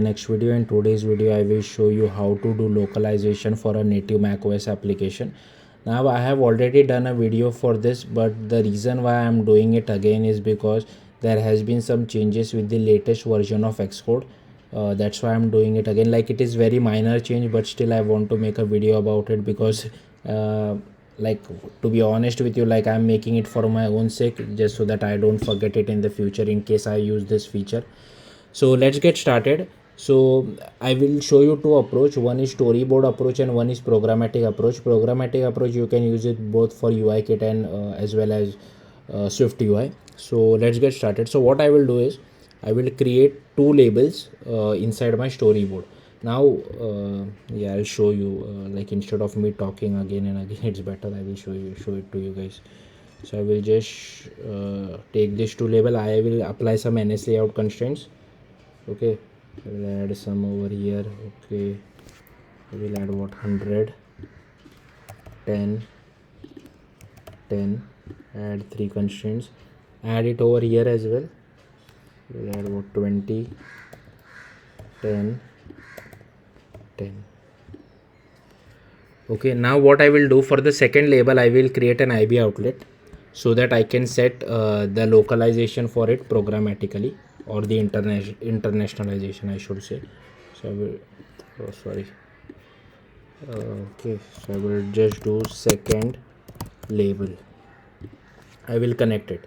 Next video. In today's video I will show you how to do localization for a native macOS application. Now I have already done a video for this, but the reason why I am doing it again is because there has been some changes with the latest version of Xcode. That's why I'm doing it again. Like, it is very minor change, but still I want to make a video about it because like, to be honest with you, like, I'm making it for my own sake, just so that I don't forget it in the future in case I use this feature. So let's get started. So I will show you two approach. One is storyboard approach and one is programmatic approach. Programmatic approach, you can use it both for UI-Kit and as well as Swift UI. So let's get started. So what I will do is I will create two labels inside my storyboard. Now yeah, I'll show you, like, instead of me talking again and again, it's better I will show it to you guys. So I will just take this two label. I will apply some NS layout constraints. Okay, I will add some over here. Okay, I will add what, 100, 10, 10, add 3 constraints, add it over here as well. We'll add what, 20, 10, 10. Okay, now what I will do for the second label, I will create an IB outlet so that I can set the localization for it programmatically, or the internationalization I should say. So I will, oh sorry, okay, so I will just do second label. I will connect it.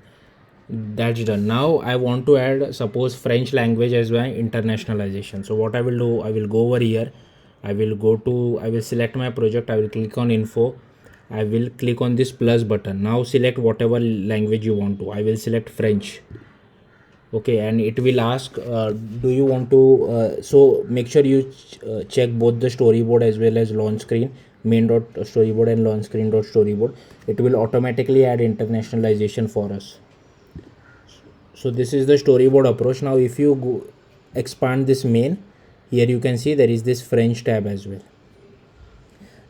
That's done. Now I want to add, suppose, French language as my internationalization. So what I will do, I will go over here, I will select my project, I will click on info, I will click on this plus button. Now select whatever language you want to. I will select French. Okay, and it will ask, do you want to so make sure you check both the storyboard as well as launch screen, main.storyboard and launch screen.storyboard. It will automatically add internationalization for us. So this is the storyboard approach. Now if you expand this main, here you can see there is this French tab as well.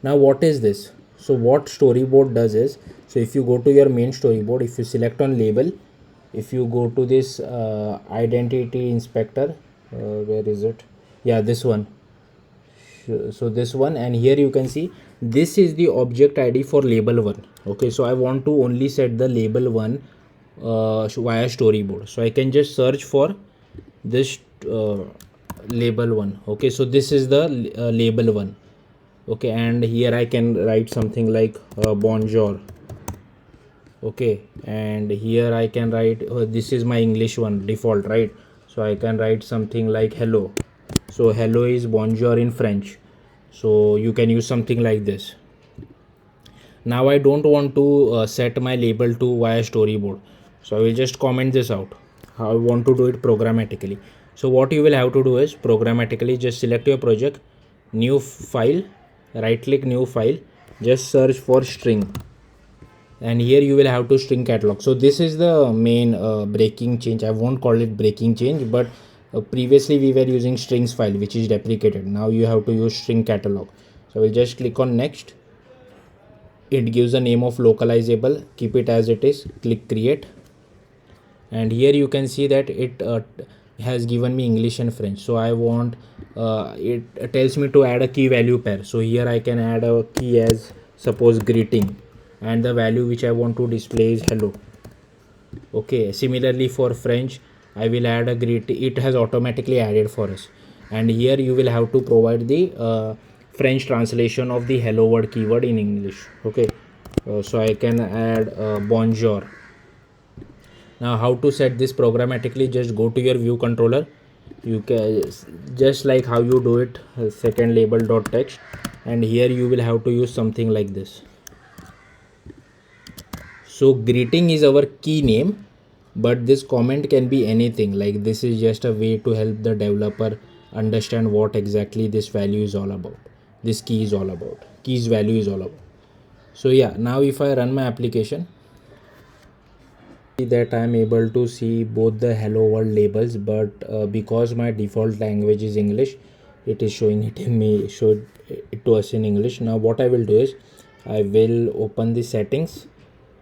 Now what is this? So what storyboard does is, so if you go to your main storyboard, if you select on label, if you go to this identity inspector, where is it? Yeah, this one. So this one, and here you can see this is the object ID for label 1. Okay, so I want to only set the label 1 via storyboard. So I can just search for this label 1. Okay, so this is the label 1. Okay, and here I can write something like bonjour. Okay, and here I can write, this is my English one default, right? So I can write something like hello. So hello is bonjour in French. So you can use something like this. Now I don't want to set my label to via storyboard, so I will just comment this out. How I want to do it programmatically. So what you will have to do is programmatically just select your project, new file, right click new file, just search for string, and here you will have to string catalog. So this is the main breaking change. I won't call it breaking change, but previously we were using strings file, which is deprecated. Now you have to use string catalog. So we'll just click on next. It gives a name of localizable, keep it as it is, click create, and here you can see that it has given me English and French. So I want it tells me to add a key value pair. So here I can add a key as, suppose, greeting, and the value which I want to display is hello. Okay, similarly for French, I will add a greeting. It has automatically added for us, and here you will have to provide the French translation of the hello word keyword in English. Okay, so I can add bonjour. Now how to set this programmatically? Just go to your view controller. You can, just like how you do it, second label dot text, and here you will have to use something like this. So greeting is our key name, but this comment can be anything. Like, this is just a way to help the developer understand what exactly this value is all about, this key is all about, keys value is all about. So yeah, now if I run my application, that I am able to see both the hello world labels, but because my default language is English, it is showing it in me, showed it to us in English. Now what I will do is I will open the settings.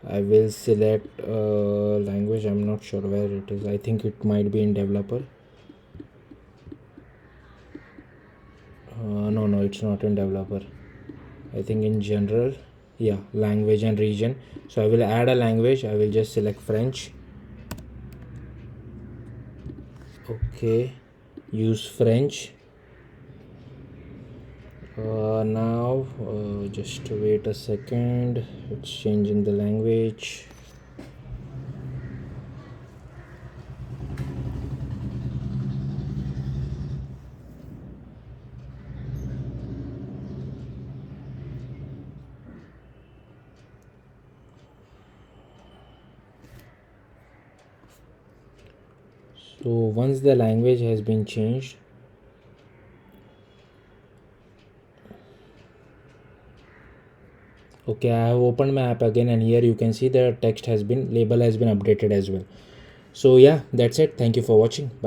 I will select language. I'm not sure where it is. I think it might be in developer. No, it's not in developer. I think in general. Yeah, language and region. So I will add a language. I will just select French. Okay, use French. Now just wait a second, it's changing the language. So once the language has been changed, okay, I have opened my app again, and here you can see the text has been, label has been updated as well. So yeah, that's it. Thank you for watching. Bye.